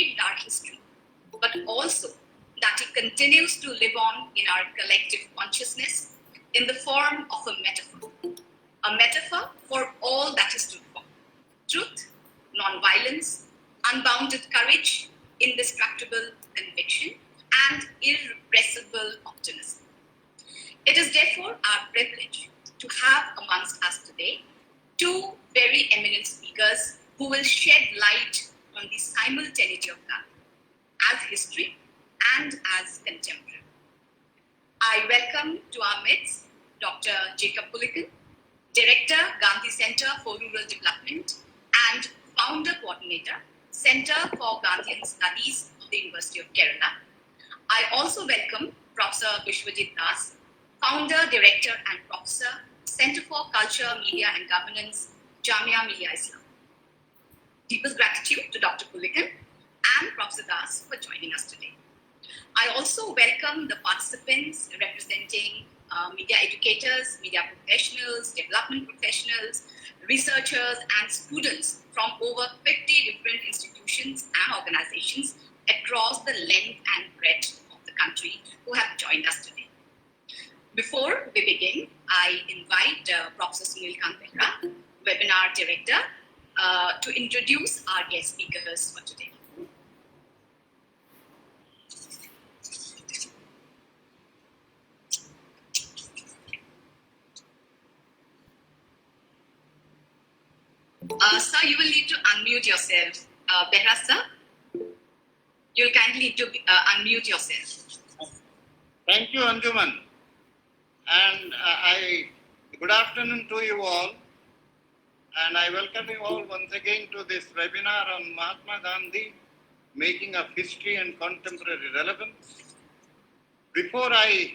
shaped our history, but also that it continues to live on in our collective consciousness in the form of a metaphor for all that is stood for: truth, non-violence, unbounded courage, indestructible conviction, and irrepressible optimism. It is therefore our privilege to have amongst us today two very eminent speakers who will shed light on the simultaneity of Gandhi as history and as contemporary. I welcome to our midst Dr. Jacob Pulickan, Director, Gandhi Center for Rural Development and Founder Coordinator, Center for Gandhian Studies of the University of Kerala. I also welcome Professor Vishwajit Das, Founder, Director and Professor, Center for Culture, Media and Governance, Jamia Millia Islam. Deepest gratitude to Dr. Pulickan and Professor Das for joining us today. I also welcome the participants representing media educators, media professionals, development professionals, researchers, and students from over 50 different institutions and organizations across the length and breadth of the country who have joined us today. Before we begin, I invite Professor Pulickan, Webinar Director, to introduce our guest speakers for today. Sir, you will need to unmute yourself. Behra, sir, you'll kindly need to unmute yourself. Thank you, Anjuman. And good afternoon to you all. And I welcome you all once again to this webinar on Mahatma Gandhi, Making of History and Contemporary Relevance. Before I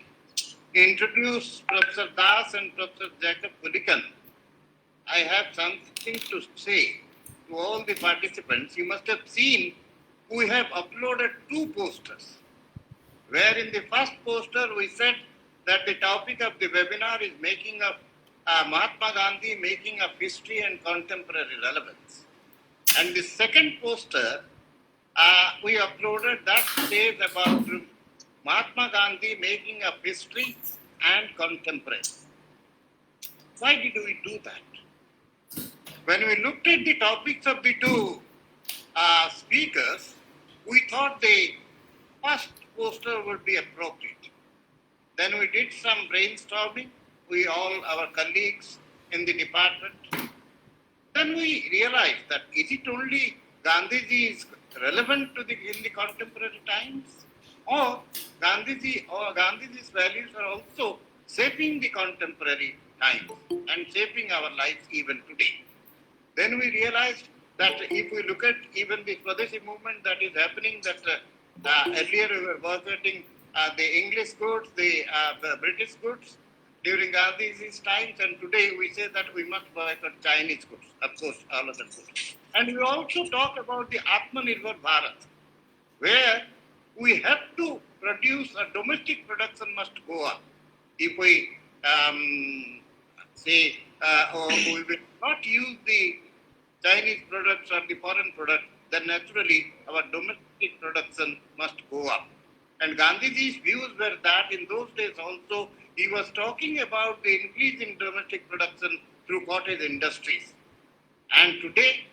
introduce Professor Das and Professor Jacob Pulickan, I have something to say to all the participants. You must have seen we have uploaded two posters, where in the first poster we said that the topic of the webinar is making of Mahatma Gandhi, making of history and contemporary relevance. And the second poster we uploaded that says about Mahatma Gandhi, making of history and contemporary. Why did we do that? When we looked at the topics of the two speakers, we thought the first poster would be appropriate. Then we did some brainstorming, our colleagues in the department. Then we realized that is it only Gandhiji is relevant to in the contemporary times, or Gandhiji's values are also shaping the contemporary times and shaping our lives even today. Then we realized that if we look at even the Swadeshi movement that is happening, that earlier we were boycotting the English goods, the British goods during Gandhi's times, and today we say that we must boycott Chinese goods, of course, all other goods. And we also talk about the Atmanirbhar Bharat, where we have to produce a domestic production must go up. If we or we will not use the Chinese products or the foreign products, then naturally our domestic production must go up. And Gandhiji's views were that in those days also he was talking about the increase in domestic production through cottage industries. And today,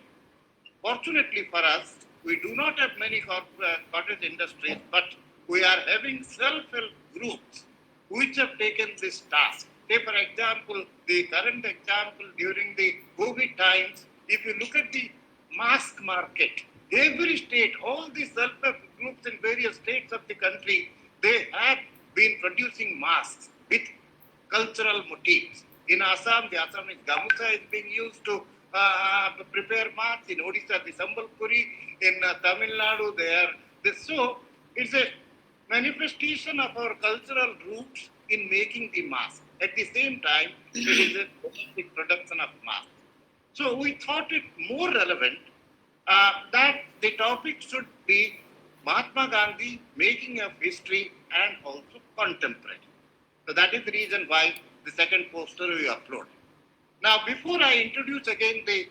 fortunately for us, we do not have many cottage industries, but we are having self-help groups which have taken this task. Say, for example, the current example during the COVID times, if you look at the mask market, every state, all the self-help groups in various states of the country, they have been producing masks with cultural motifs. In Assam, the Assamese gamusa is being used to prepare masks. In Odisha, the sambalpuri. In Tamil Nadu, so it's a manifestation of our cultural roots in making the mask. At the same time, it is a domestic production of masks. So we thought it more relevant that the topic should be Mahatma Gandhi, making of history and also contemporary. So that is the reason why the second poster we upload. Now, before I introduce again the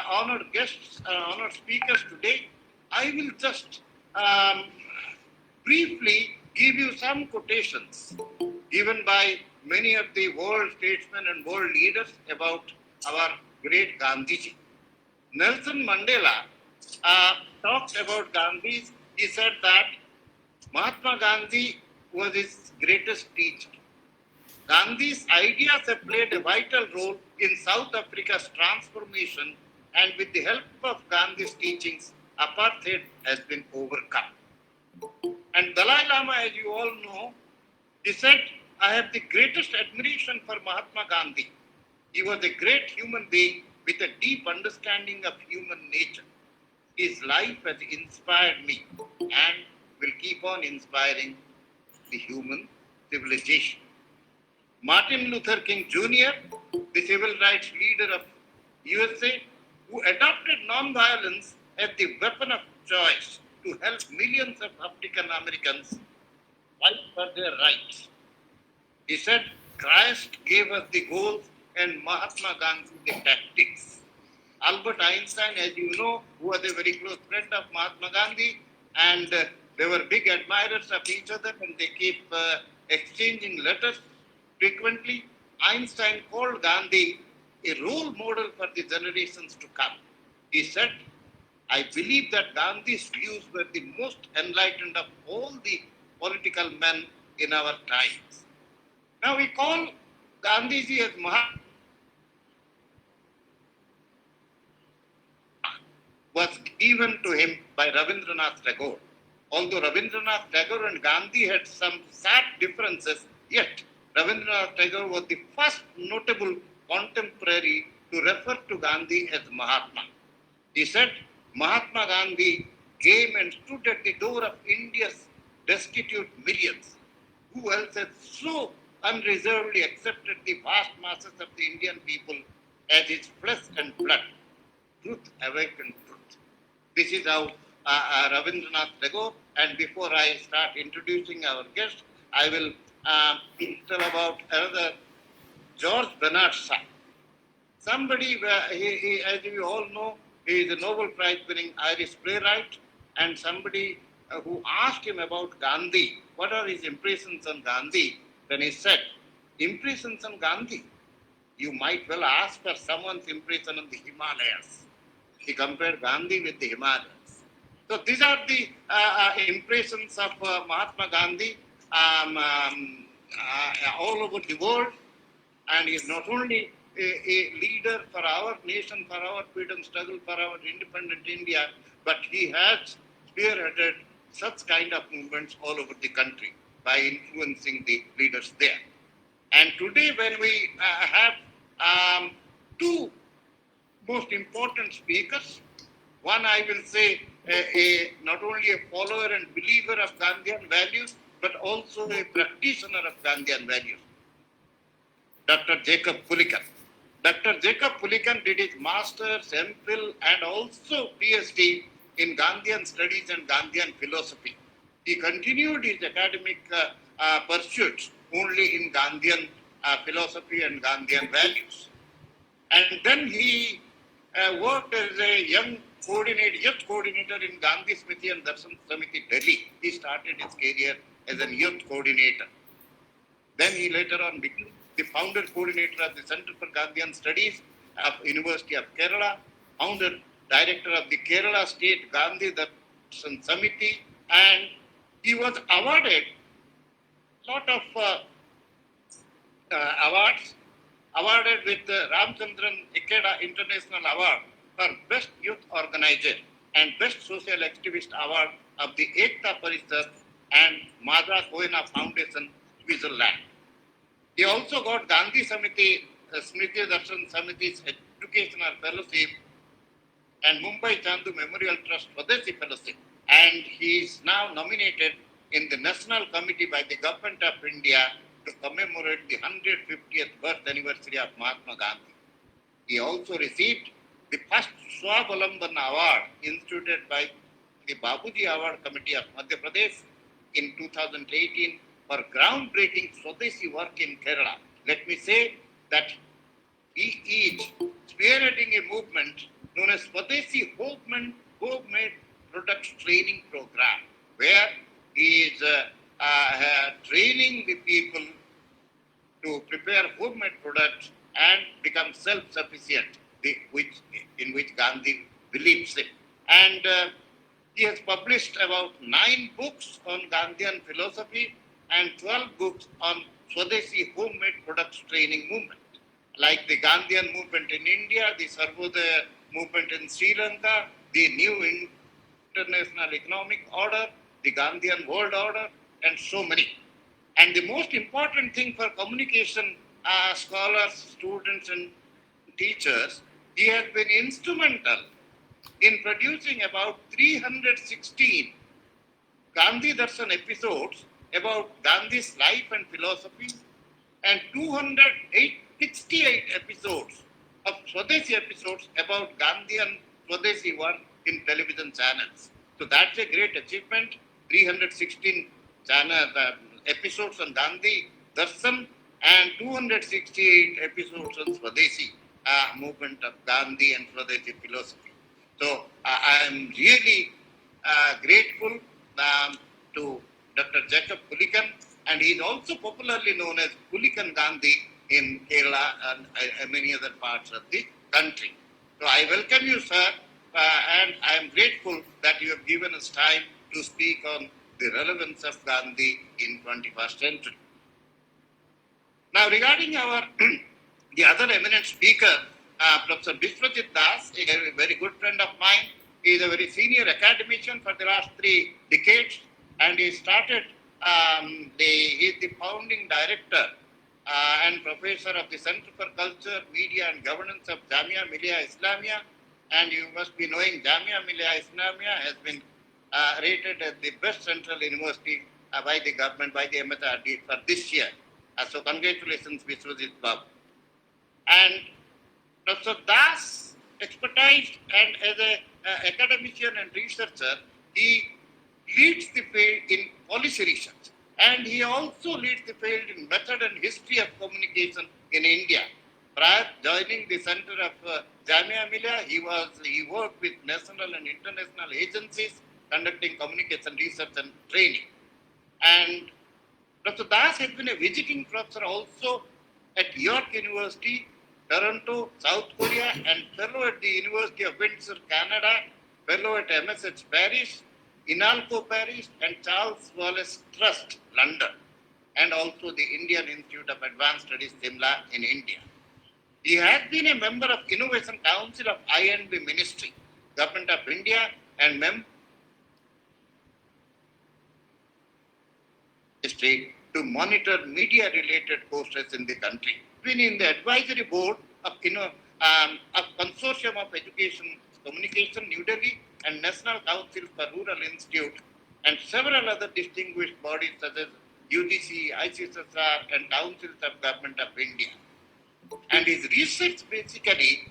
honored guests, honored speakers today, I will just um, briefly give you some quotations given by many of the world statesmen and world leaders about our great Gandhiji. Nelson Mandela talked about Gandhi. He said that Mahatma Gandhi was his greatest teacher. Gandhi's ideas have played a vital role in South Africa's transformation, and with the help of Gandhi's teachings, apartheid has been overcome. And Dalai Lama, as you all know, he said, I have the greatest admiration for Mahatma Gandhi. He was a great human being with a deep understanding of human nature. His life has inspired me and will keep on inspiring the human civilization. Martin Luther King Jr., the civil rights leader of USA, who adopted nonviolence as the weapon of choice to help millions of African Americans fight for their rights. He said, Christ gave us the goals and Mahatma Gandhi the tactics. Albert Einstein, as you know, who was a very close friend of Mahatma Gandhi, and they were big admirers of each other, and they keep exchanging letters frequently. Einstein called Gandhi a role model for the generations to come. He said, I believe that Gandhi's views were the most enlightened of all the political men in our times. Now we call Gandhiji as Mahatma was given to him by Rabindranath Tagore. Although Rabindranath Tagore and Gandhi had some sad differences, yet Rabindranath Tagore was the first notable contemporary to refer to Gandhi as Mahatma. He said, Mahatma Gandhi came and stood at the door of India's destitute millions, who else had so unreservedly accepted the vast masses of the Indian people as his flesh and blood. Truth awakened truth. This is how Rabindranath Tagore, and before I start introducing our guest, I will tell about another George Bernard Shaw. Somebody, as you all know, he is a Nobel Prize winning Irish playwright, and somebody who asked him about Gandhi, what are his impressions on Gandhi? Then he said, impressions on Gandhi? You might well ask for someone's impression on the Himalayas. He compared Gandhi with the Himalayas. So these are the impressions of Mahatma Gandhi all over the world, and he is not only a leader for our nation, for our freedom struggle, for our independent India, but he has spearheaded such kind of movements all over the country by influencing the leaders there. And today when we have two most important speakers, one I will say not only a follower and believer of Gandhian values, but also a practitioner of Gandhian values, Dr. Jacob Pulickan. Dr. Jacob Pulickan did his master's, MPhil, and also PhD in Gandhian studies and Gandhian philosophy. He continued his academic pursuits only in Gandhian philosophy and Gandhian values. And then he worked as a youth coordinator in Gandhi Smriti and Darshan Samiti, Delhi. He started his career as a youth coordinator. Then he later on became the founder coordinator of the Center for Gandhian Studies of University of Kerala, founder director of the Kerala State Gandhi Darshan Samiti, and he was awarded a lot of awards, awarded with the Ramchandran Ikeda International Award for Best Youth Organizer and Best Social Activist Award of the Ekta Parishad and Madras Koena Foundation, Switzerland. He also got Gandhi Samiti, Smriti Darshan Samiti's Educational Fellowship and Mumbai Chandu Memorial Trust Swadeshi Fellowship. And he is now nominated in the National Committee by the Government of India to commemorate the 150th birth anniversary of Mahatma Gandhi. He also received the first Swabalamban Award instituted by the Babuji Award Committee of Madhya Pradesh in 2018 for groundbreaking Swadeshi work in Kerala. Let me say that he is spearheading a movement known as Swadeshi homemade products training program, where he is training the people to prepare homemade products and become self-sufficient, in which Gandhi believes in. And he has published about 9 books on Gandhian philosophy and 12 books on Swadeshi homemade products training movement, like the Gandhian movement in India, the Sarvodaya movement in Sri Lanka, the new international economic order, the Gandhian world order, and so many. And the most important thing for communication scholars, students, and teachers, he has been instrumental in producing about 316 Gandhi Darshan episodes about Gandhi's life and philosophy, and 268 episodes of Swadeshi episodes about Gandhian Swadeshi work in television channels. So that's a great achievement. 316 episodes on Gandhi Darshan and 268 episodes on Swadeshi movement of Gandhi and Swadeshi philosophy. So I am really grateful to Dr. Jacob Pulickan, and he is also popularly known as Pulickan Gandhi in Kerala and many other parts of the country. So I welcome you, sir, and I am grateful that you have given us time to speak on the relevance of Gandhi in 21st century. Now, regarding our the other eminent speaker, Professor Biswajit Das, a very good friend of mine. He is a very senior academician for the last 3 decades, and he started. He is the founding director and professor of the Center for Culture, Media, and Governance of Jamia Millia Islamia. And you must be knowing Jamia Millia Islamia has been rated as the best central university by the government, by the MHRD for this year. So congratulations, Biswajit Babu. And Professor Das expertise, and as an academician and researcher, he leads the field in policy research, and he also leads the field in method and history of communication in India. Prior to joining the center of Jamia Millia, he worked with national and international agencies conducting communication research and training. And Dr. Das has been a visiting professor also at York University, Toronto, South Korea, and fellow at the University of Windsor, Canada, fellow at MSH Paris, Inalco Paris, and Charles Wallace Trust, London, and also the Indian Institute of Advanced Studies, Simla, in India. He has been a member of Innovation Council of I&B Ministry, Government of India, and member Ministry to monitor media-related courses in the country. Been in the advisory board of Consortium of Education Communication, New Delhi, and National Council for Rural Institute, and several other distinguished bodies such as UGC, ICSSR, and Councils of Government of India. And his research basically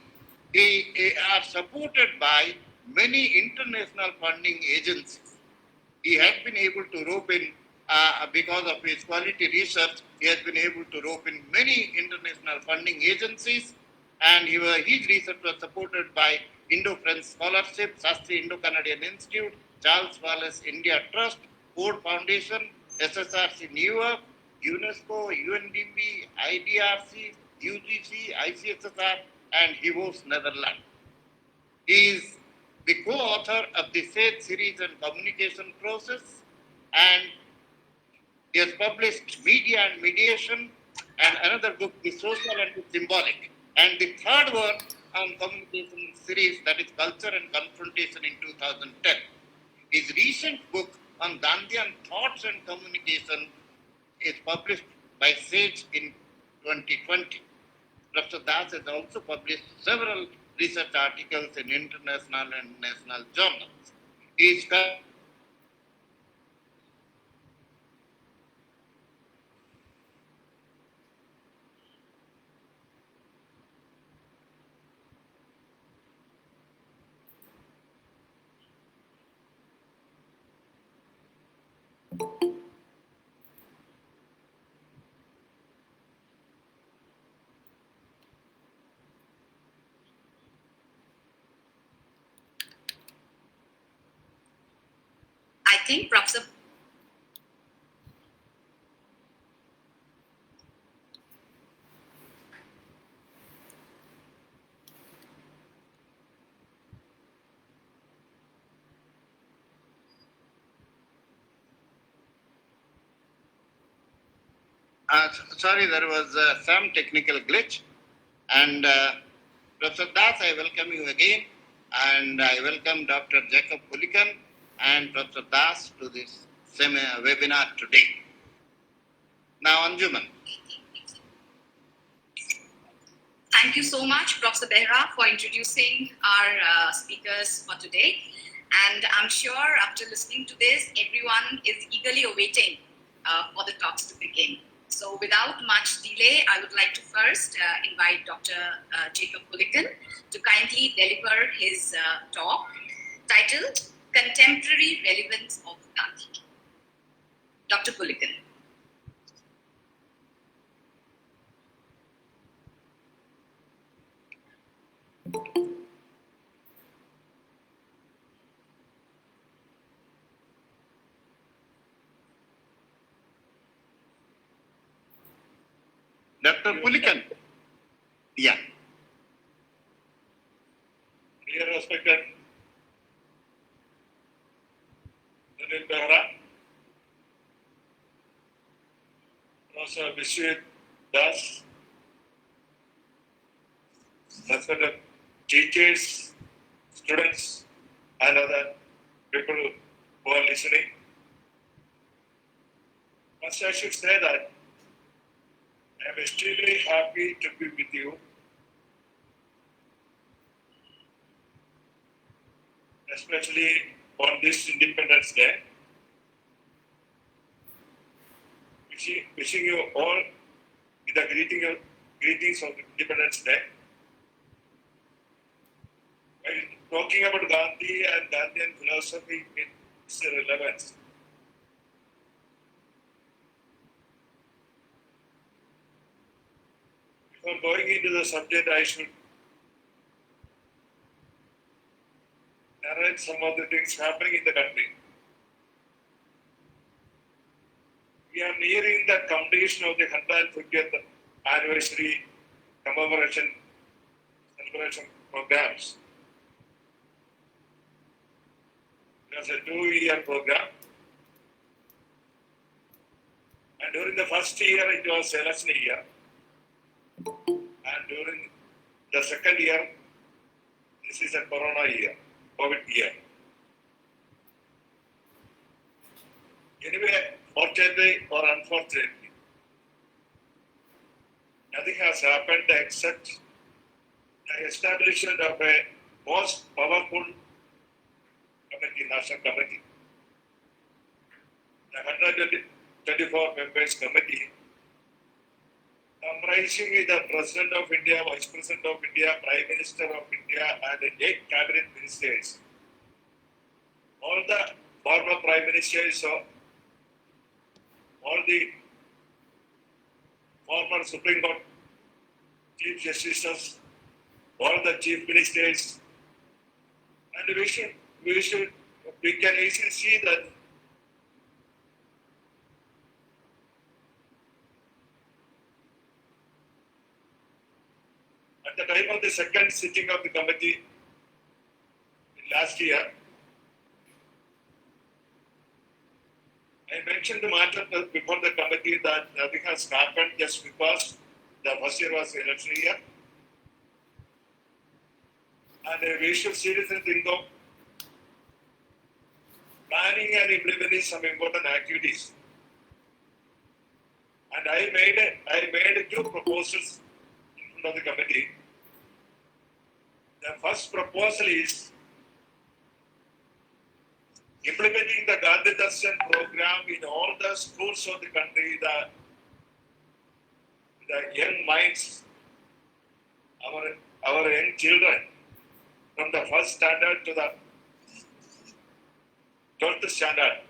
are supported by many international funding agencies. He has been able to rope in, because of his quality research, he has been able to rope in many international funding agencies, and his research was supported by Indo-French Scholarship, Sastri Indo-Canadian Institute, Charles Wallace India Trust, Ford Foundation, SSRC New York, UNESCO, UNDP, IDRC, UGC, ICSSR, and HIVOS Netherlands. He is the co-author of the SAGE series and communication process, and he has published Media and Mediation, and another book, The Social and the Symbolic, and the third work on communication series, that is Culture and Confrontation, in 2010. His recent book on Gandhian thoughts and communication is published by SAGE in 2020. Professor Das has also published several research articles in international and national journals. He is think Professor Sorry, there was some technical glitch. And Professor Das, I welcome you again. And I welcome Dr. Jacob Pulickan and Professor Das to this webinar today. Now, Anjuman. Thank you so much, Professor Behra, for introducing our speakers for today. And I'm sure after listening to this, everyone is eagerly awaiting for the talks to begin. So without much delay, I would like to first invite Dr. Jacob Pulickan to kindly deliver his talk titled Contemporary Relevance of Gandhi. Dr. Pulickan. Dr. Pulickan. Yeah. Dear respected Sunil Behra, Professor Vishwit Das, respected teachers, students, and other people who are listening. First, I should say that I am extremely happy to be with you, especially on this Independence Day. Wishing you all with the greetings of Independence Day. While talking about Gandhi and Gandhian philosophy, its relevance. Before going into the subject, I should narrate some of the things happening in the country. We are nearing the completion of the 150th anniversary commemoration celebration programs. It was a 2-year program. And during the first year, it was election year. And during the second year, this is a Corona year, COVID year. Anyway, fortunately or unfortunately, nothing has happened except the establishment of a most powerful committee, national committee. The 124 members committee, comprising the President of India, Vice President of India, Prime Minister of India, and 8 cabinet ministers. All the former Prime Ministers of all the former Supreme Court Chief Justices, all the Chief Ministers, and we can easily see that at the time of the second sitting of the committee last year, I mentioned the matter before the committee that nothing has happened just because the first year was election year. And we should seriously think of planning and implementing some important activities. And I made 2 proposals in front of the committee. The first proposal is implementing the Gandhi Darshan program in all the schools of the country, the young minds, our young children, from the first standard to the 12th standard.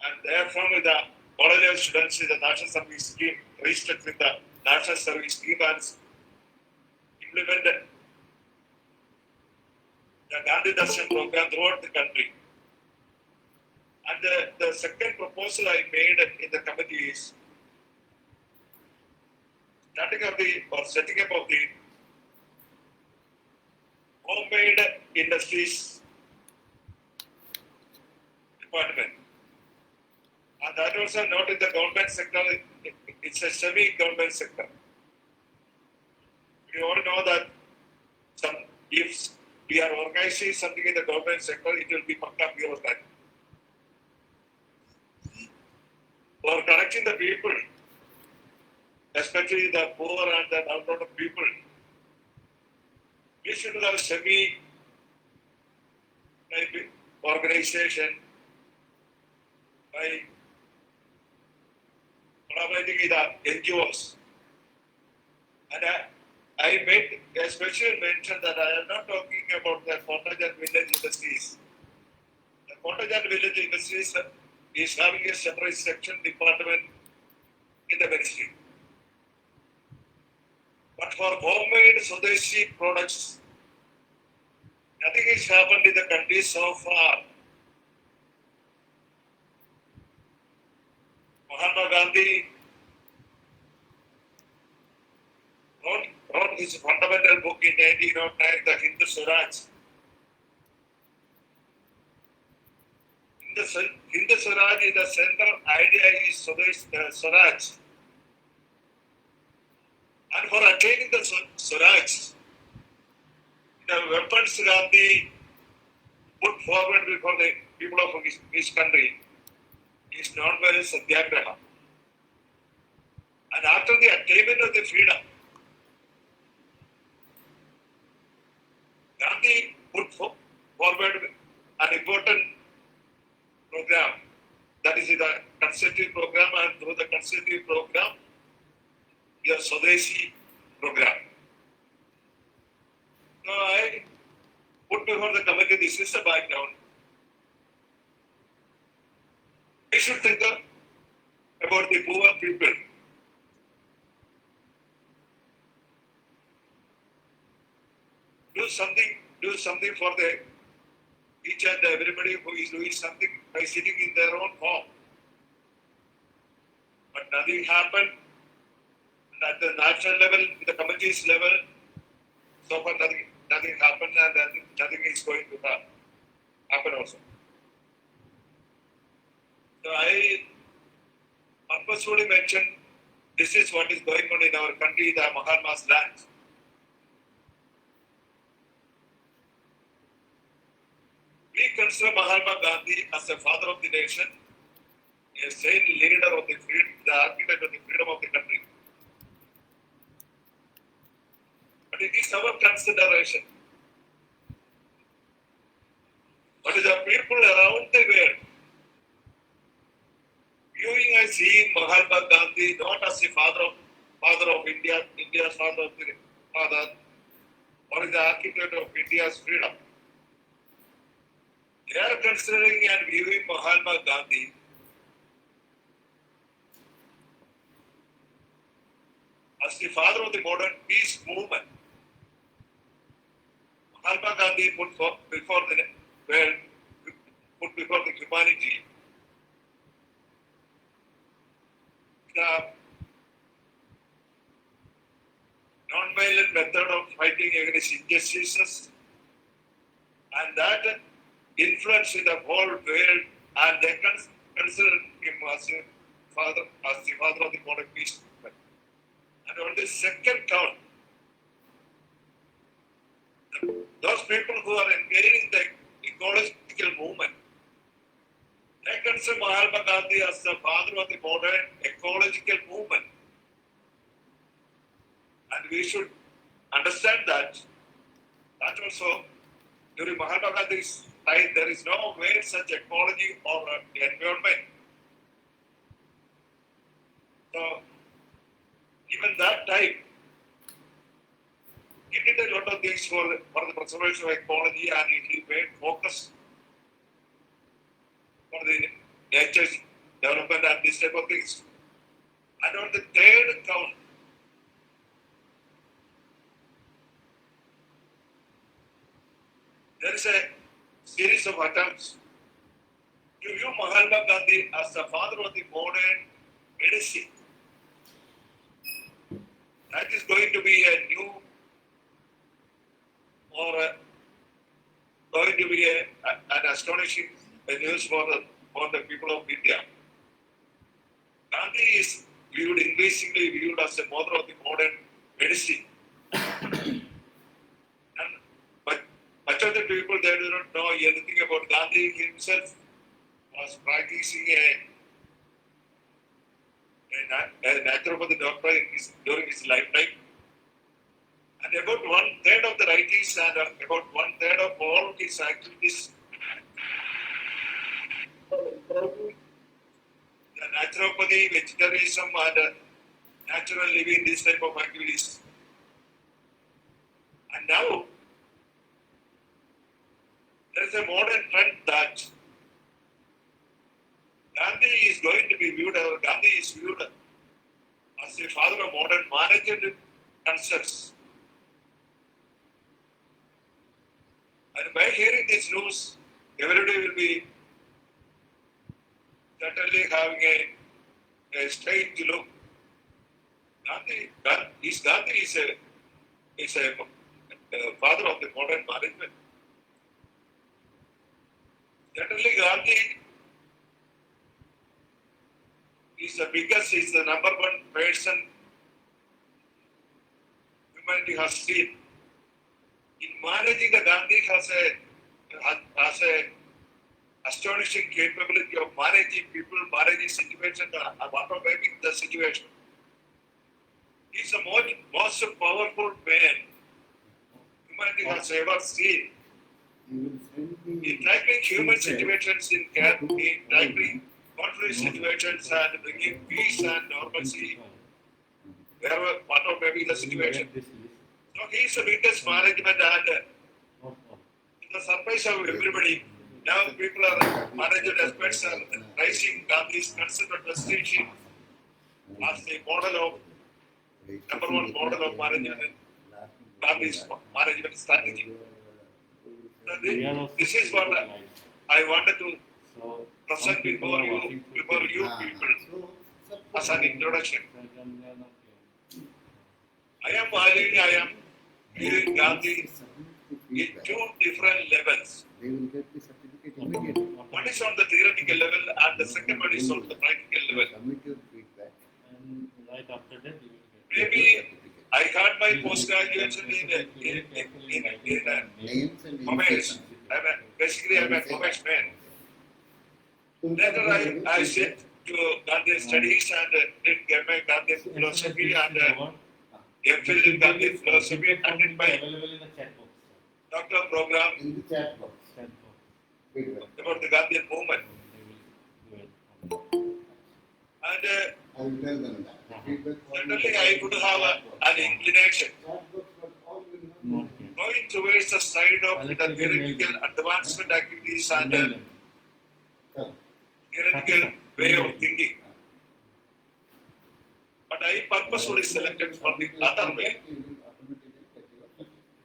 And therefrom, with the college students in the National Service Scheme, restructuring the National Service Scheme and implemented the Gandhi Darshan program throughout the country. the second proposal I made in the committee is setting up of the homemade industries department. And that also not in the government sector, it's a semi-government sector. We all know that if we are organizing something in the government sector, it will be pakka bureaucrat. For connecting the people, especially the poor and the downtrodden people, we should have semi-type organization by collaborating with the NGOs. And I made a special mention that I am not talking about the cottage and village industries. The cottage and village industries is having a separate section department in the ministry. But for homemade Swadeshi products, nothing has happened in the country so far. Mahatma Gandhi wrote his fundamental book in 1909, the Hindu Swaraj. Hindu Swaraj is the central idea is Swaraj. And for attaining the Swaraj, the weapons Gandhi put forward before the people of his country is known as Satyagraha. And after the attainment of the freedom, Gandhi put forward an important program, that is the constitutive program, and through the constitutive program, the Swadeshi program. So I put before the committee, this is the background. We should think about the poor people. Do something for each and everybody who is doing something by sitting in their own home. But nothing happened. And at the national level, the committees level, so far nothing happened, and nothing is going to happen also. So I purposefully mentioned this is what is going on in our country, the Mahatma's land. We consider Mahatma Gandhi as the father of the nation, a saint leader of the freedom, the architect of the freedom of the country. But it is our consideration. But the people around the world viewing and seeing Mahatma Gandhi not as the father of India, India's father, or the architect of India's freedom. They are considering and viewing Mahatma Gandhi as the father of the modern peace movement. Mahatma Gandhi put before the humanity the non-violent method of fighting against injustices, and that influence in the whole world, and they consider him as the father of the modern peace movement. And on the second count, those people who are engaging the ecological movement, they consider Mahatma Gandhi as the father of the modern ecological movement. And we should understand that also during Mahatma Gandhi's time, there is no way such ecology or environment. So, even that time, he did a lot of things for the preservation of ecology, and he made focus for the nature's development and this type of things. And on the third count, there is a series of attempts to view Mahatma Gandhi as the father of the modern medicine. That is going to be a new or going to be an astonishing news for the people of India. Gandhi is increasingly viewed as the mother of the modern medicine. And but much of the people, they do not know anything about Gandhi himself. Was practicing a naturopathy doctor during his lifetime. And about one third of the writings and about one third of all his activities, the naturopathy, vegetarianism, and natural living, this type of activities. And now there is a modern trend that Gandhi is going to be viewed, or Gandhi is viewed as the father of modern management concepts. And by hearing this news, everybody will be certainly having a strange look. Gandhi is a father of the modern management. Certainly Gandhi is the number one person humanity has seen. In managing, the Gandhi has a astonishing capability of managing people, managing situations, automating the situation. He is the most powerful man humanity has ever seen. In tackling human situations, in tackling conflict situations, and bringing peace and normalcy wherever, whatever may be the situation. So he is the biggest management, and to the surprise of everybody, now people are management experts are raising Gandhi's considered prestige as the model of number one model of management, Gandhi's management strategy. So this is what I wanted to present before you people as an introduction. I am viewing Gandhi in two different levels. One is on the theoretical level, and the second one is on the practical level. Maybe I got my post-graduation in commerce. I'm a commerce man. Later I said to Gandhi studies and did get my Gandhi philosophy and MPhil in Gandhi philosophy and did my doctor program about the Gandhian movement. And certainly I would have an inclination going towards the side of the theoretical advancement activities and theoretical way of thinking. But I purposefully selected for the other way,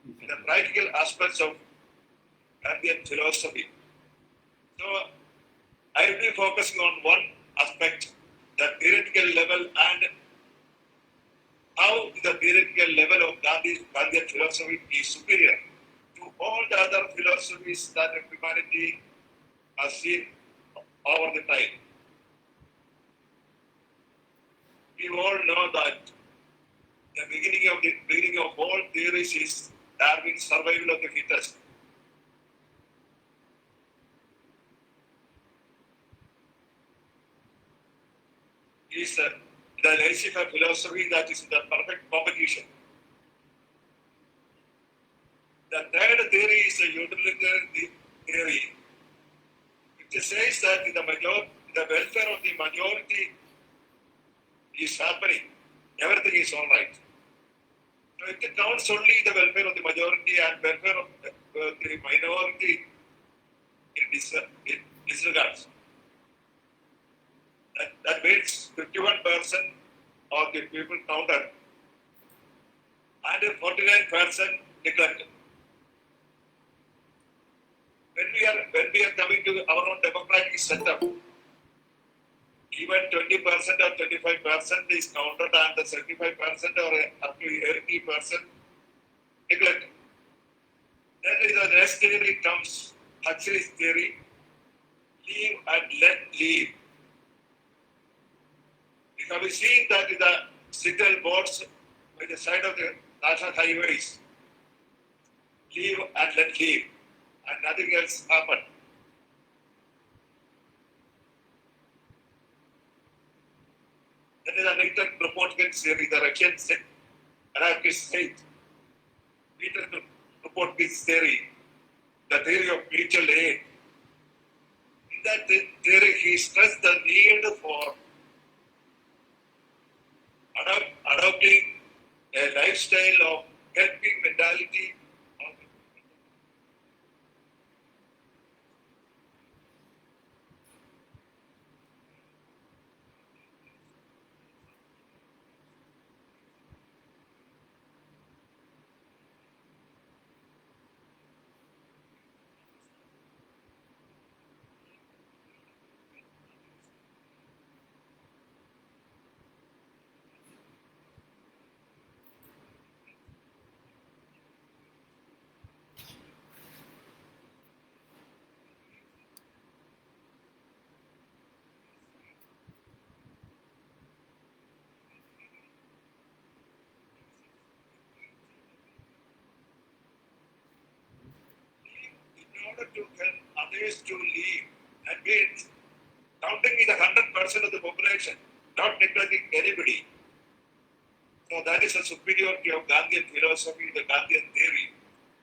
the practical aspects of Gandhian philosophy. So I will be focusing on one aspect, the theoretical level, and how the theoretical level of Gandhian philosophy is superior to all the other philosophies that humanity has seen over the time. We all know that the beginning of all theories is Darwin's survival of the fittest. Is the laissez-faire philosophy that is the perfect competition. The third theory is the utilitarian theory, which says that the welfare of the majority is happening. Everything is all right. So it counts only the welfare of the majority and welfare of the minority in disregards. That means 51% of the people counted and 49% neglected. when we are coming to our own democratic setup, even 20% or 25% is counted and the 75% or up to 80% neglected. Then the next theory comes, Huxley's theory, leave and let leave. We have seen that in the signal boards by the side of the national highways, leave and let leave, and nothing else happened. That is a Nathan Kropotkin theory, the Russian anarchist state. Peter Kropotkin's theory, the theory of mutual aid. In that theory, he stressed the need for adopting a lifestyle of helping mentality. In order to help others to live, that means counting is 100% of the population, not neglecting anybody. So that is a superiority of Gandhian philosophy, the Gandhian theory.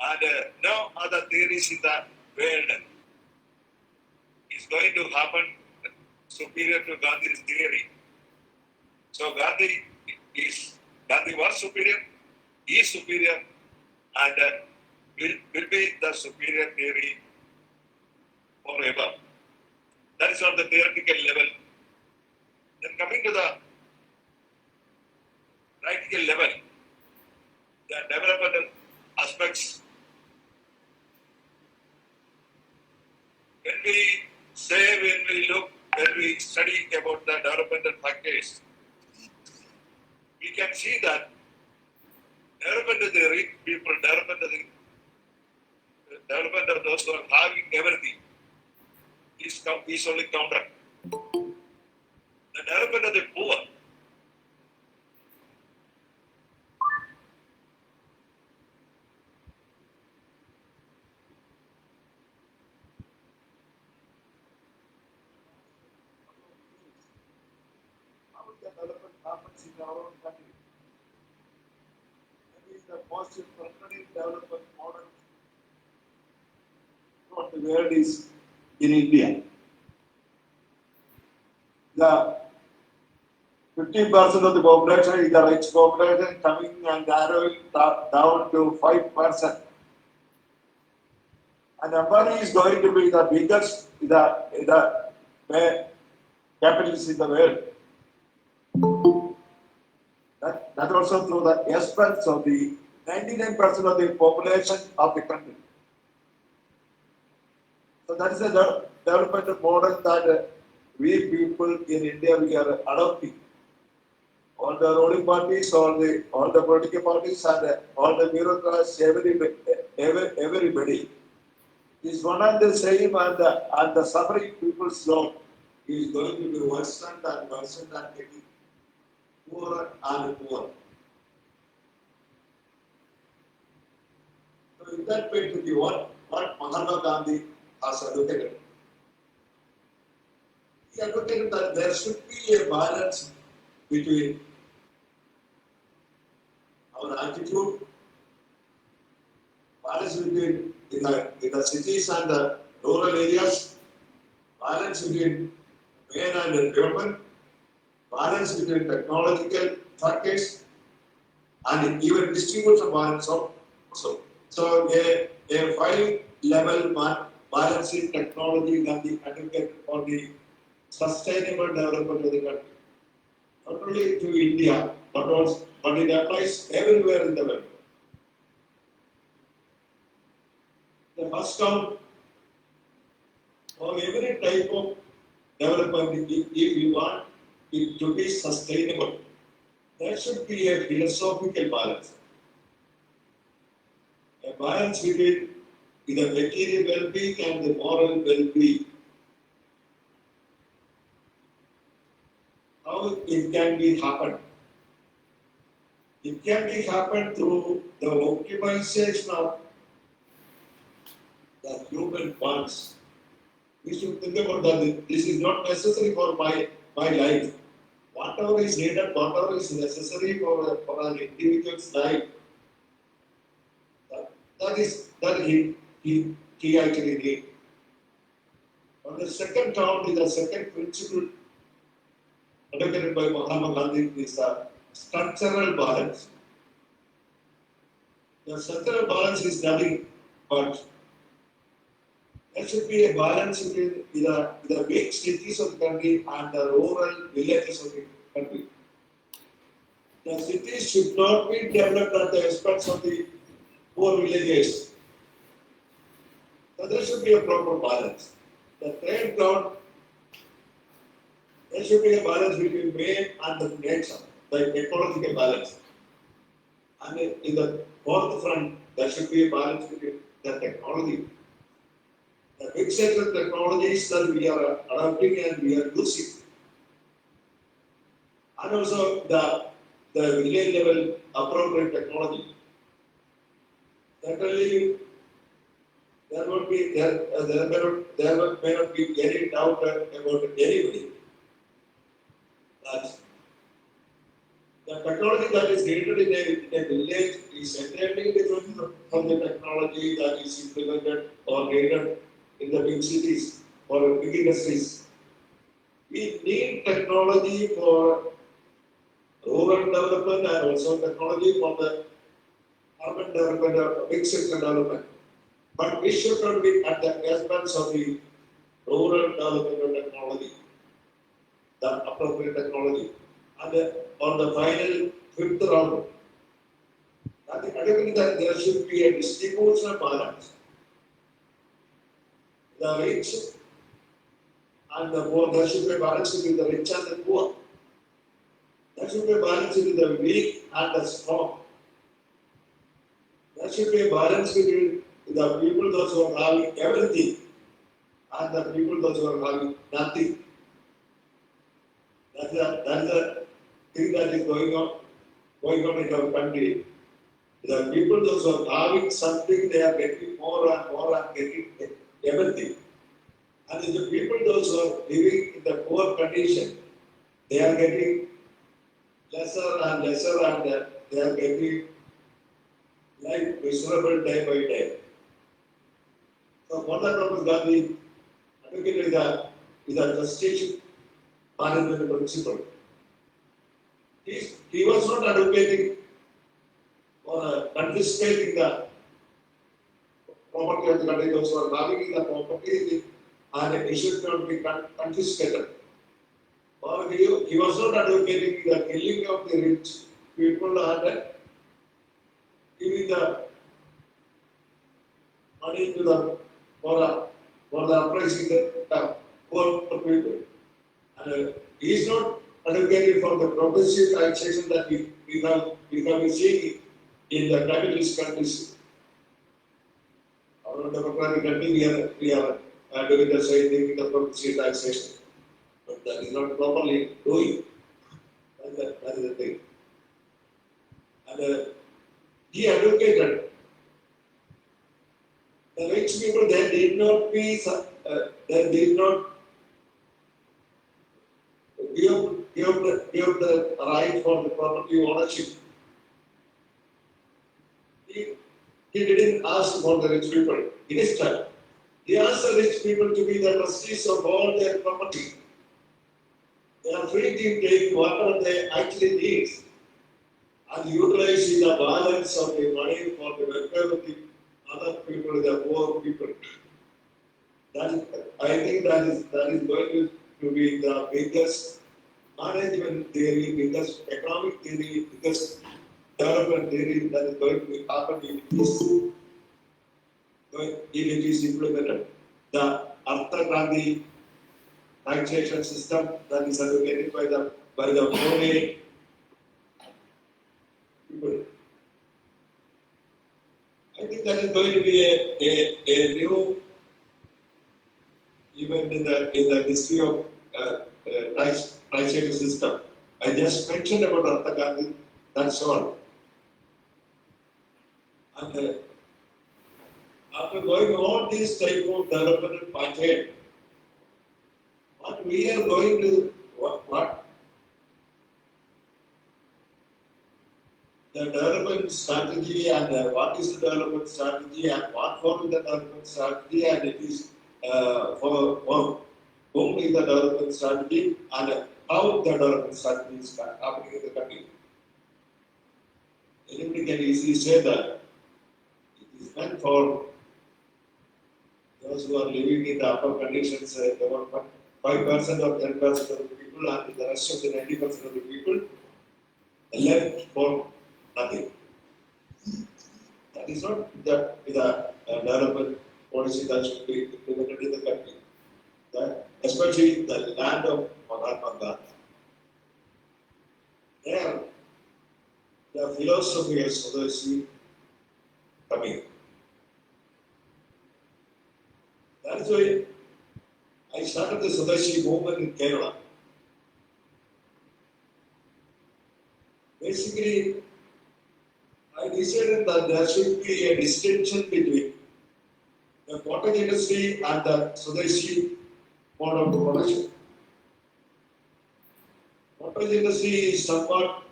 And no other theories in the world is going to happen superior to Gandhi's theory. So Gandhi was superior, is superior, and will be the superior theory forever. That is on the theoretical level. Then coming to the practical level, the developmental aspects. When we study about the developmental factors, we can see that development of the rich people, development of those who are having everything is only counted. The development of the poor, how the development happens in our own country. That is the most permanent development model throughout the world is in India. The 50% of the population is the rich population coming and narrowing down to 5%. And Ambani is going to be the biggest capitalist in the world. That also through the expense of the 99% of the population of the country. So that is a development model that we people in India we are adopting. All the ruling parties, all the political parties, and all the bureaucrats, everybody is one and the same, and the suffering people's lot is going to be worsened and getting poorer and poorer. So in that way, to be what Mahatma Gandhi has advocated. He advocated that there should be a balance between our attitude, balance between in the cities and the rural areas, balance between man and women, balance between technological factors, and even distribution balance also. So a 5-level balancing technology can be advocated for the sustainable development of the country. Not only to India, but it applies everywhere in the world. The first count For every type of development, if you want it to be sustainable, there should be a philosophical balance. A balance between the material well-being and the moral well-being. How it can be happened? It can be happened through the optimization of the human wants. We should think about that. This is not necessary for my life. Whatever is needed, whatever is necessary for an individual's life, that he actually needs. On the second count is the second principle advocated by Mahatma Gandhi is the structural balance. The structural balance is nothing but there should be a balance between the big cities of the country and the rural villages of the country. The cities should not be developed at the expense of the poor villages. So there should be a proper balance. The third count, there should be a balance between man and the nature, the ecological balance. And in the fourth front, there should be a balance between the technology. The big set of technologies that we are adopting and we are using. And also the village level appropriate technology. Certainly, there may not be any doubt about anybody that the technology that is created in a village is entirely different from the technology that is implemented or created in the big cities or big industries. We need technology for rural development and also technology for the urban development or big sector development. But we should not be at the expense of the rural development of technology, the appropriate technology. And on the final fifth round, I think that there should be a distribution balance. The rich and the poor, there should be a balance between the rich and the poor. There should be a balance between the weak and the strong. There should be a balance between the people those who are having everything and the people those who are having nothing. That's the thing that is going on in our country. The people those who are having something, they are getting more and more and getting everything. And the people those who are living in the poor condition, they are getting lesser and lesser and they are getting life miserable day by day. So Mahatma Gandhi advocated is a justice management principle. He was not advocating for confiscating the property of the country, those who are having the property and it should not be confiscated. Or he was not advocating the killing of the rich people and giving the money to the for the uprising the poor people. And he is not advocating for the progressive taxation that we have seeing in the capitalist countries. Our democratic country, we are doing the same thing with the progressive taxation. But that is not properly doing. That is the thing. And he advocated the rich people, they did not give the right for the property ownership. He didn't ask for the rich people. Instead, he asked the rich people to be the trustees of all their property. They are free to take whatever they actually need and utilizing the balance of the money for the welfare of the other people, the poor people. I think that is going to be the biggest management theory, biggest economic theory, biggest development theory that is going to happen if it is implemented. The Artha Gandhi taxation system that is advocated by the Pune people. I think that is going to be a new event in the history of taxation system. I just mentioned about Artha Gandhi, that's all. And after going all these type of development package, what we are going to, what the development strategy and what is the development strategy and what form is the development strategy and it is for whom is the development strategy and how the development strategy is happening in the country. Anybody can easily say that it is meant for those who are living in the upper conditions, about 5% or 10% of the people and the rest of the 90% of the people left for nothing. That is not the development policy that should be implemented in the country. Especially the land of Mahatma Gandhi. There, the philosophy of Swadeshi coming. That is why I started the Swadeshi movement in Kerala. Basically, I decided that there should be a distinction between the cottage industry and the Swadeshi mode of production. Cottage industry is somewhat,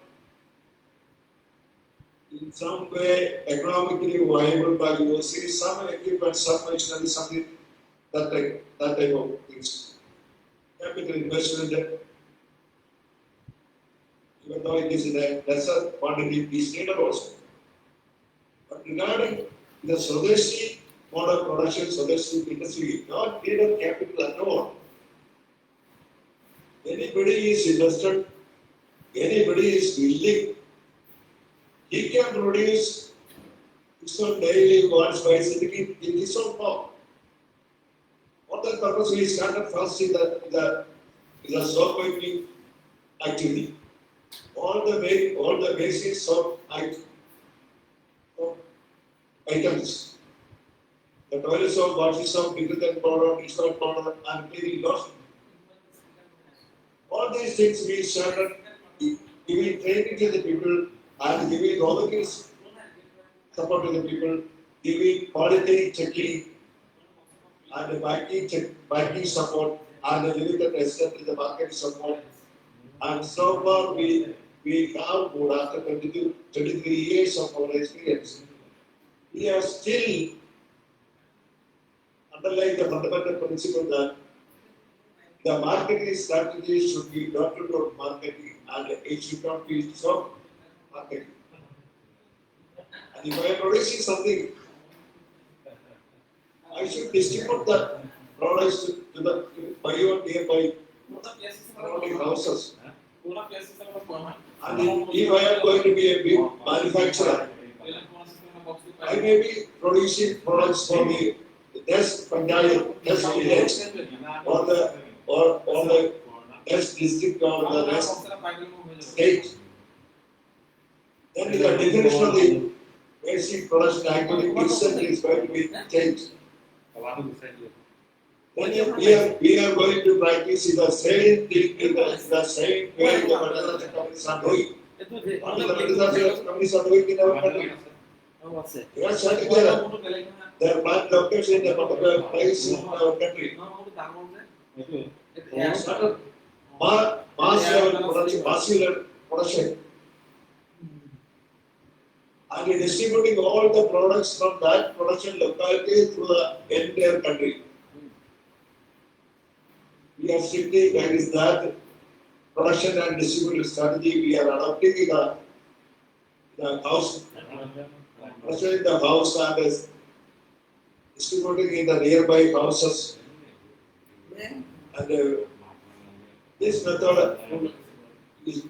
in some way, economically viable by using some equipment, some machinery, something that type of things. Capital investment, even though it is in a lesser quantity, is needed also. But regarding the Swadeshi mode of production, Swadeshi industry, not needed capital at all. Anybody is interested, anybody is willing, he can produce his own daily wants by sitting in his own farm. For that purpose, we started first in the soap making activity. All the basics of items. The toilet soap, washing soap, detergent powder, dish soap powder, and cleaning lotion. All these things we started giving training to the people and giving logical support to the people, giving quality checking and banking support and giving the tester to the market support. And so far we have good after 23 years of our experience. We are still underlying the fundamental principle that the marketing strategy should be door-to-door marketing and it should not be soft marketing. And if I am producing something, I should distribute the products to the by or nearby surrounding houses. And if I am going to be a big manufacturer, I may be producing products for the next panchayat, next village, or the next district or the next state. Then the definition of the basic production activity itself is going to be changed. Then we are going to practice the same thing in the same way the multinational companies are doing. What the multinational companies are doing in our country? They are starting their plant location in a particular place in our country. They started mass level production. And distributing all the products from that production locality through the entire country. We are strictly, that is that production and distribution strategy we are adopting in the house. Production in the house and distributing in the nearby houses. And this method is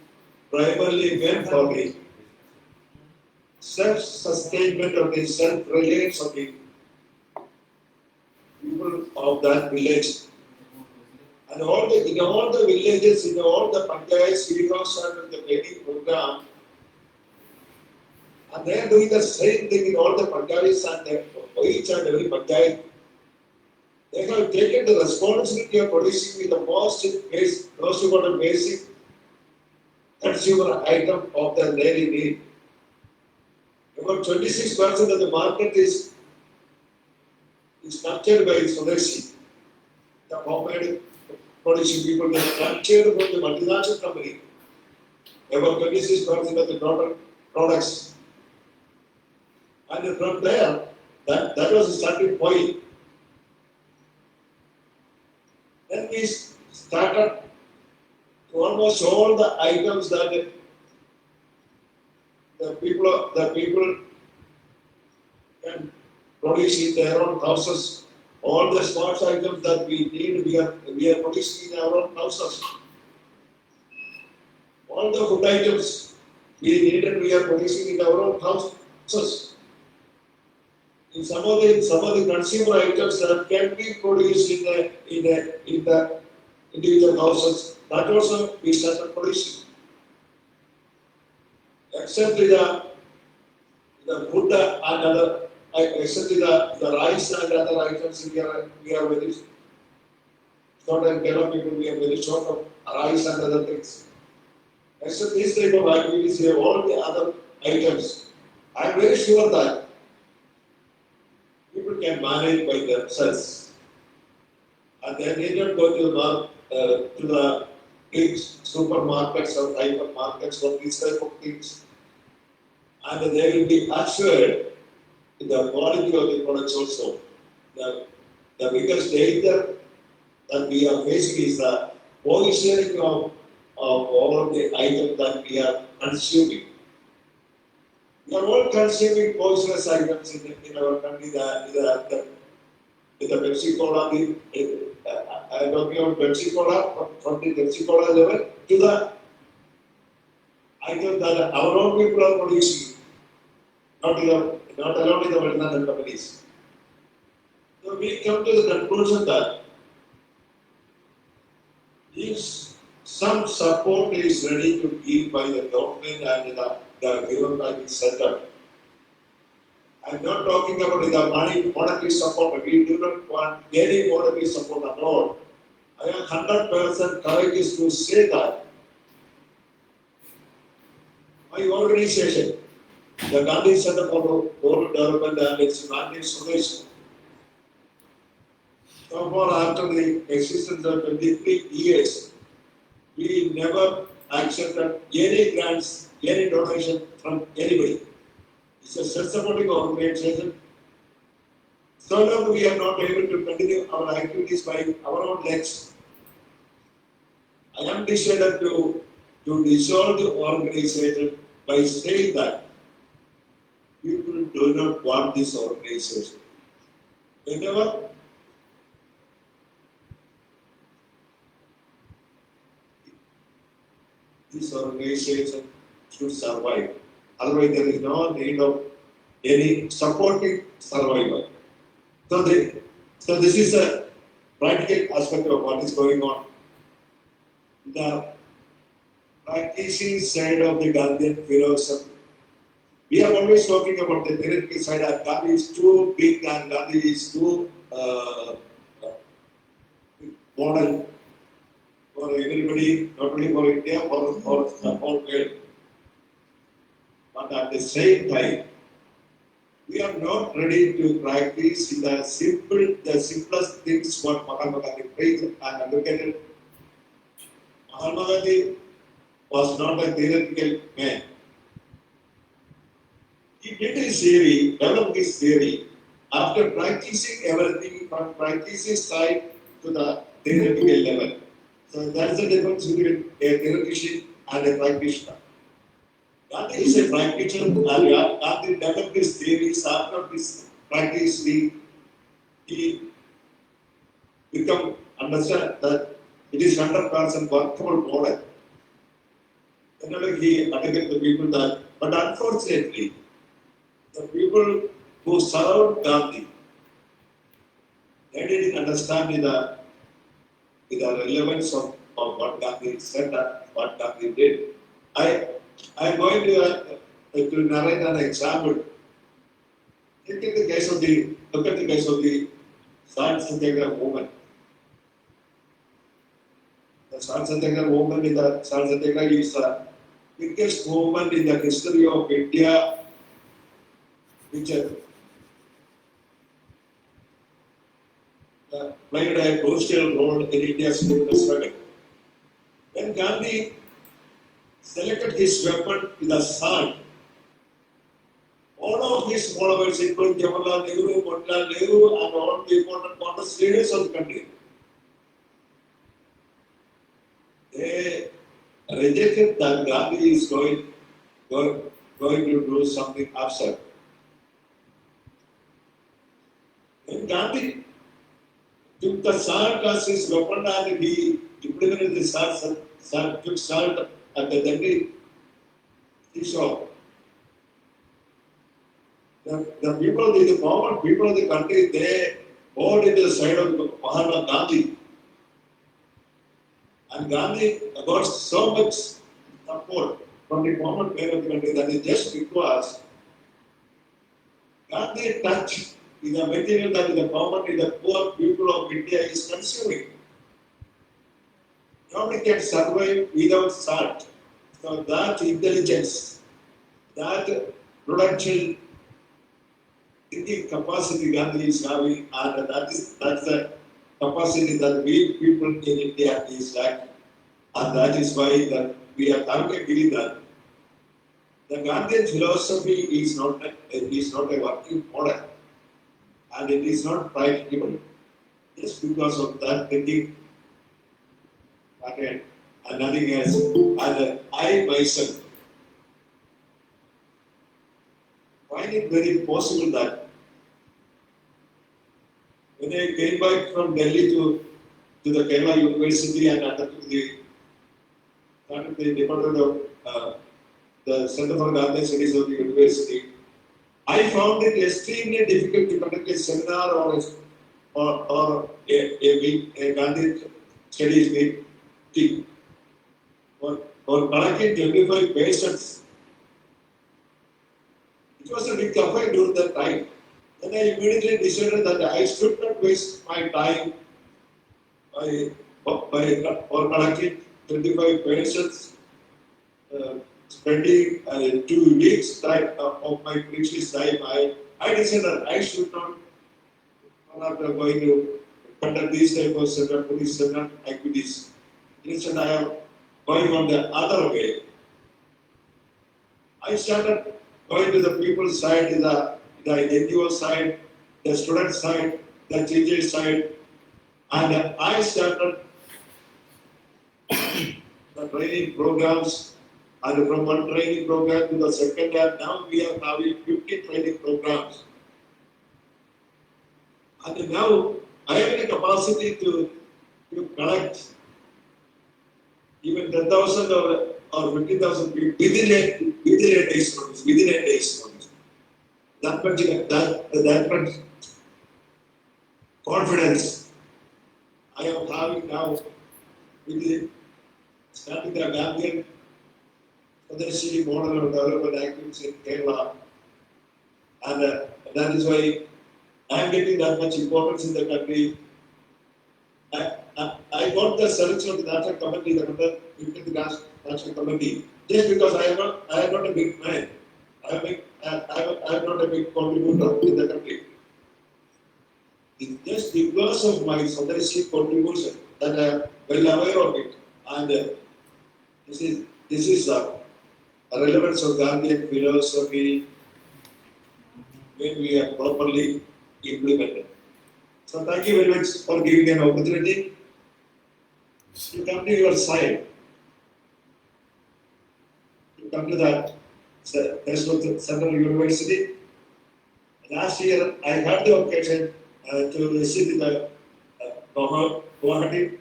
primarily meant for the self-sustainment of the self-reliance of the people people of that village. And in all the villages, in all the panchayats, we also have the training program. And they are doing the same thing in all the panchayats and each and every panchayat. They have taken the responsibility of producing the most important basic consumer item of their daily need. About 26% of the market is captured by Swadeshi. The homemade producing people, they are captured from the multinational company. About 26% of the total products. And from there, that was the starting point. Then we started almost all the items that the people can produce in their own houses. All the sports items that we need, we are producing in our own houses. All the food items we needed, we are producing in our own houses. In some of the consumer items that can be produced in the individual houses, that also we started producing. Except the food and other, except the rice and other items, we are very short, and Kerala people, we are very short of rice and other things. Except this type of activities, we have all the other items. I am very sure that people can manage by themselves. And they need not go to the big supermarkets or hypermarkets for these type of things. And they will be assured in the quality of the products also. The biggest danger that we are facing is the poisoning of all of the items that we are consuming. We are all consuming poisonous items in our country. The Pepsi Cola, I am talking about Pepsi Cola, from the Pepsi Cola level to the items that our own people are producing, not alone in the multinational companies. So we come to the conclusion that if some support is ready to give by the government and the government setup, I am not talking about the monetary support. We do not want any monetary support at all. I am 100% courageous to say that my organization, the Gandhi Center for Rural Development and its mandate Swadeshi, so far after the existence of 23 years, we never accepted any grants, any donation from anybody. It's a self-supporting organization. So long we are not able to continue our activities by our own legs. I am decided to dissolve the organization by saying that people do not want this organization. Whenever this organization should survive. Otherwise, there is no need of any supporting survival. So this is a practical aspect of what is going on. The practicing side of the Gandhian philosophy. We are always talking about the theoretical side, and Gandhi is too big and Gandhi is too modern for everybody, not only for India, for the whole world. But at the same time, we are not ready to practice the simplest things what Mahatma Gandhi preached and advocated. Mahatma Gandhi was not a theoretical man. He did his theory, developed his theory after practicing everything from practicing side to the theoretical level. So that is the difference between a theoretician and a practitioner. Gandhi is a practitioner, and Gandhi developed his theories after this practice. He become understand that it is 100% workable model. Then he educated the people that, but unfortunately, the people who surround Gandhi, they didn't understand the relevance of what Gandhi said and what Gandhi did. I'm going to narrate an example. Look at the case of the Science Satyagraha movement. The Science Satyagraha movement in the Science Satyagraha is the biggest movement in the history of India, which played a crucial role in India's freedom struggle. When Gandhi selected his weapon with the sword, all of his followers, including Jawaharlal Nehru, Motilal Nehru, and all the important Congress leaders of the country, they rejected that Gandhi is going to do something absurd. When Gandhi took the salt as his weapon and he implemented the took salt at the Delhi tea shop, the people, the common people of the country, they fought into the side of Mahatma Gandhi. And Gandhi got so much support from the common man of the country that is just because Gandhi touched is the material that the common, the poor people of India is consuming. Nobody can survive without salt. So that intelligence, that production thinking capacity Gandhi is having, and that's the capacity that we people in India is lacking. And that is why that we are having a belief that the Gandhian philosophy is not a working model, and it is not practicable. Just because of that thinking pattern and nothing else. And I myself find it very possible that when I came back from Delhi to the Kerala University and undertook the department of the Center for Gandhi Studies of the university, I found it extremely difficult to conduct a seminar or a Gandhi studies meeting or collecting 25 patients. It was a big affair during that time. Then I immediately decided that I should not waste my time by collecting 25 patients, spending 2 weeks time of my precious time. I decided I should not going to conduct these type of center activities. Instead, I am going on the other way. I started going to the people's side, the NGO side, the student side, the teacher side, and I started the training programs. And from one training program to the second year, now we are having 50 training programs. And now I have the capacity to collect even 10,000 or 50,000 people within a day's notice. That much confidence I am having now with starting the Gandhian Swadeshi model of development activities in Kerala, and that is why I am getting that much importance in the country. I got the selection of the National Committee, the National Committee, just because I am not a big man. I am not a big contributor in the country. It's just because of my Swadeshi contribution that I am well aware of it, and this is the relevance of Gandhian philosophy when we are properly implemented. So thank you very much for giving me an opportunity to come to your side, to come to the Central University. Last year I had the occasion to visit the Guwahati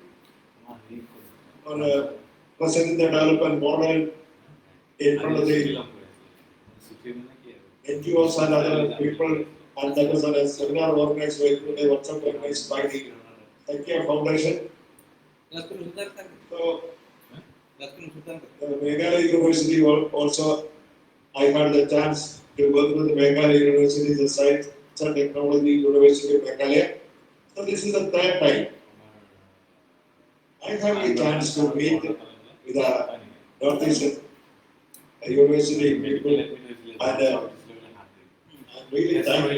for presenting the development model in front of the NGOs and other people and that was a seminar organized by today, workshop organized by the Sakya Foundation. So, Meghalaya University also, I had the chance to work with the Meghalaya University, the Science and Technology University of Meghalaya. So this is the third time I had the chance to meet with the Northeastern University people, and I'm really thankful,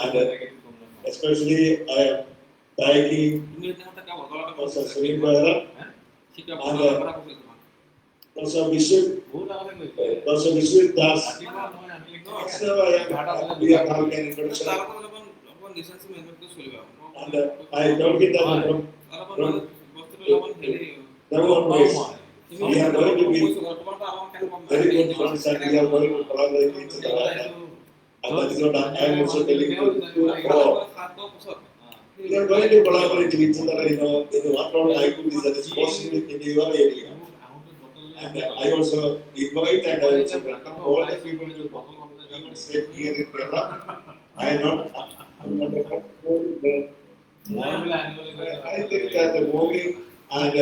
and especially I am thanking Professor Sunil Bahra and Professor Vishnu Das. We are having an introduction, and I don't get that from now onwards. We are going to be very good friends, and we are going to collaborate with each other. And that is what I am also telling you all. We are going to collaborate with each other in what all activities that is possible in your area. And I also invite and I also welcome all the people to stay here in Kerala. I am not. I think that the moving and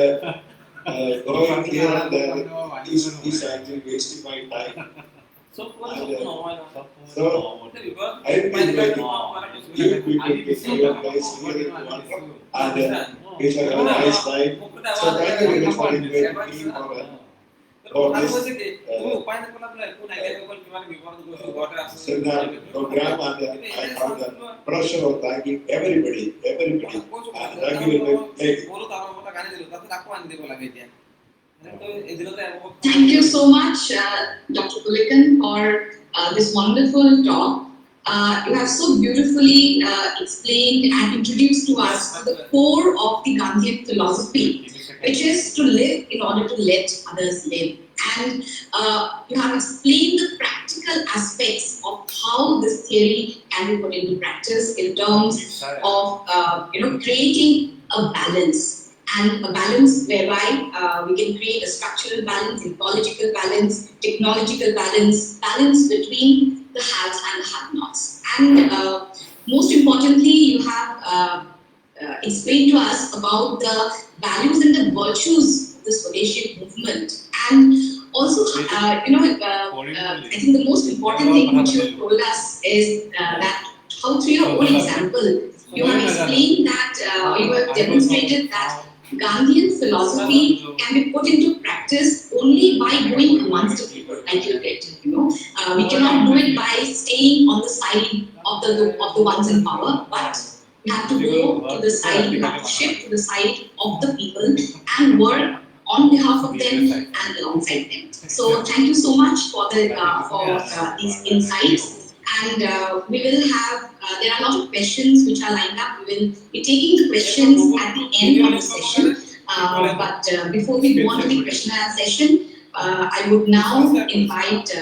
going here and there is actually wasting my time. So I will be inviting you people to see your place here in Kerala, and we shall have a nice time. So thank you very much for inviting me for this seminar program, and I have the pleasure of thanking everybody, and thank you very much. Thank you so much, Dr. Pulickan, for this wonderful talk. You have so beautifully explained and introduced to us the core of the Gandhian philosophy, which is to live in order to let others live. And you have explained the practical aspects of how this theory can be put into practice in terms of creating a balance. And a balance whereby we can create a structural balance, ecological balance, technological balance, balance between the haves and the have-nots. And most importantly, you have explained to us about the values and the virtues of the Swadeshi movement. And also, I think the most important thing which you told us is that how through your own example, you have explained that, you have demonstrated that Gandhian philosophy can be put into practice only by going amongst the people, like you did. We cannot do it by staying on the side of the ones in power, but we have to go to the side, we have to shift to the side of the people and work on behalf of them and alongside them. So thank you so much for these insights. And we will have, there are a lot of questions which are lined up. We will be taking the questions at the end of the session. But before we go on to the question and answer session, I would now invite